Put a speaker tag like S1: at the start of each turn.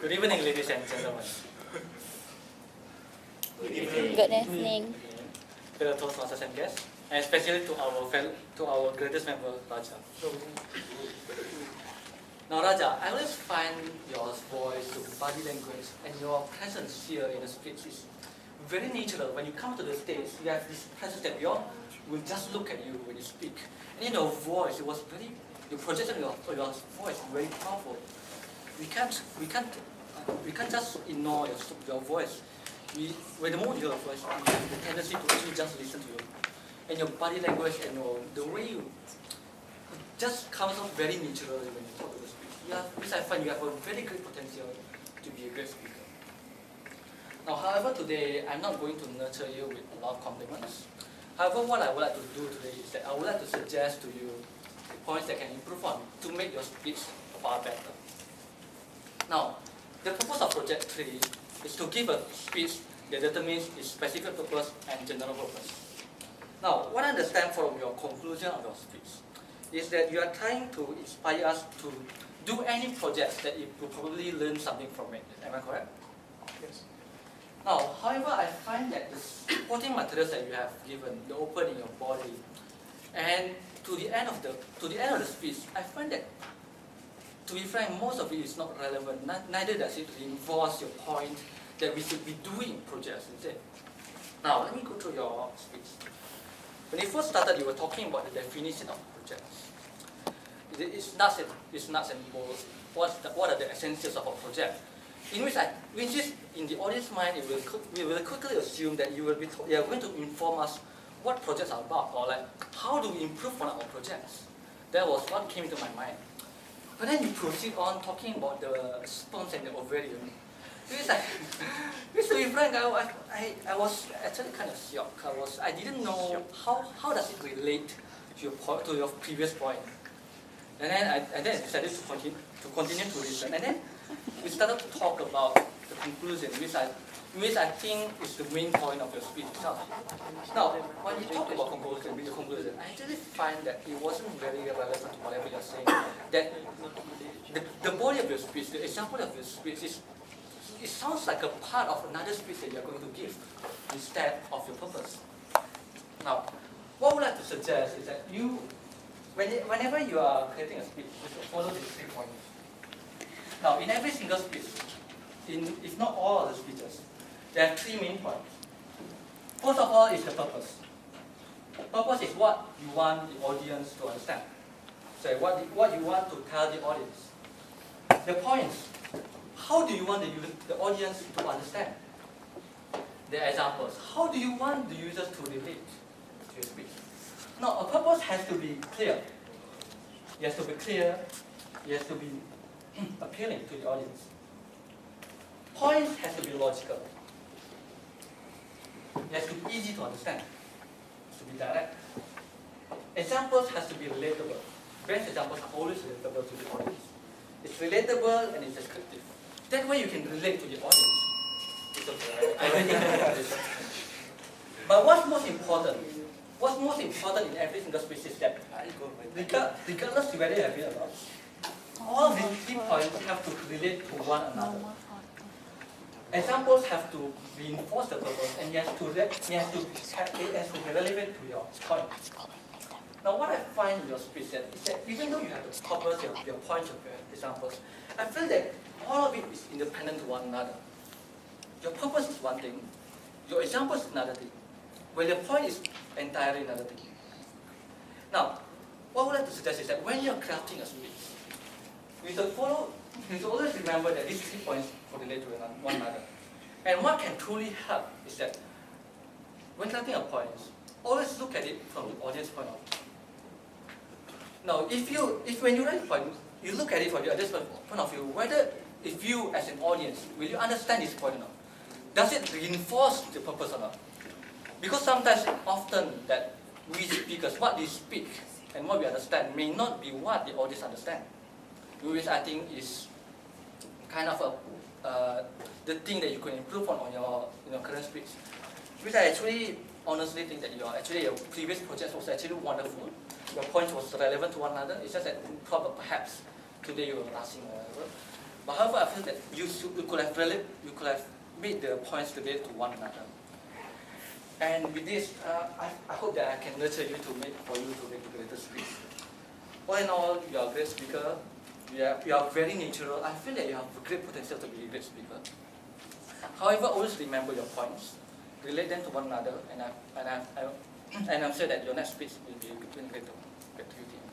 S1: Good evening, ladies and gentlemen.
S2: Good evening.
S1: Fellow Toastmasters and guests, and especially to our greatest member, Raja. Now, Raja, I always find your voice, your body language, and your presence here in the speech is very natural. When you come to the stage, you have this presence that we all will just look at you when you speak. And in your voice, it was very, the projection of your voice is very powerful. We can't just ignore your voice. When the more you hear your voice, we have the tendency to actually just listen to you. And your body language and the way you just comes out very naturally when you talk to the speaker. Which I find you have a very great potential to be a great speaker. Now, however, today I'm not going to nurture you with a lot of compliments. However, what I would like to do today is that I would like to suggest to you the points that can improve on to make your speech far better. Now, the purpose of Project 3 is to give a speech that determines its specific purpose and general purpose. Now, what I understand from your conclusion of your speech is that you are trying to inspire us to do any projects that you will probably learn something from it. Am I correct?
S2: Yes.
S1: Now, however, I find that the supporting materials that you have given, the open in your body, and to the end of the speech, I find that, to be frank, most of it is not relevant. Neither does it reinforce your point that we should be doing projects instead. Now, let me go through your speech. When you first started, you were talking about the definition of projects. It's nuts and bolts. What are the essentials of a project? In which in the audience mind, we will quickly assume that you are going to inform us what projects are about, or like how do we improve on our projects. That was what came into my mind. But then you proceed on talking about the sperms and the ovarium. It's like, to be frank, I was actually kind of shocked. I didn't know how does it relate to your previous point. And then I decided to continue to listen. And then we started to talk about the conclusion, which I think is the main point of your speech itself. Now, when you talk about conclusion, I actually find that it wasn't very relevant to whatever you're saying. That the body of your speech, the example of your speech it sounds like a part of another speech that you're going to give instead of your purpose. Now, what I would like to suggest is that whenever you are creating a speech, you should follow these 3 points. Now, in every single speech, if not all of the speeches, there are 3 main points. First of all is the purpose. Purpose is what you want the audience to understand. So what you want to tell the audience. The points. How do you want the audience to understand? The examples. How do you want the users to relate to your speech? Now, a purpose has to be clear. It has to be clear. It has to be appealing to the audience. Points has to be logical. It has to be easy to understand. It has to be direct. Examples has to be relatable. Best examples are always relatable to the audience. It's relatable and it's descriptive. That way you can relate to the audience. It's okay. But what's most important? What's most important in every single speech is that regardless of whether you have it or not, all of these 3 points have to relate to one another. Examples have to reinforce the purpose, and it has to be relevant to your point. Now, what I find in your speech is that even though you have the purpose, your points, your examples, I feel that all of it is independent to one another. Your purpose is one thing, your example is another thing, while your point is entirely another thing. Now, what I would like to suggest is that when you're crafting a speech, you should always remember that these 3 points correlate to one another. And what can truly help is that when crafting a point, always look at it from the audience point of view. Now, if when you write a point, you look at it from the audience point of view, whether if you as an audience, will you understand this point or not? Does it reinforce the purpose or not? Because sometimes, often, that we speakers, what we speak and what we understand may not be what the audience understand. Which I think is kind of the thing that you can improve on your current speech. Which I actually honestly think that your previous project was actually wonderful. Your points was relevant to one another. It's just that perhaps today you were rushing or whatever. But however, I feel that you could have made the points related to one another. And with this, I hope that I can nurture you to make a greater speech. All in all, you are a great speaker. You are very natural. I feel that you have great potential to be a great speaker. However, always remember your points, relate them to one another, and I'm sure that your next speech will be great to you.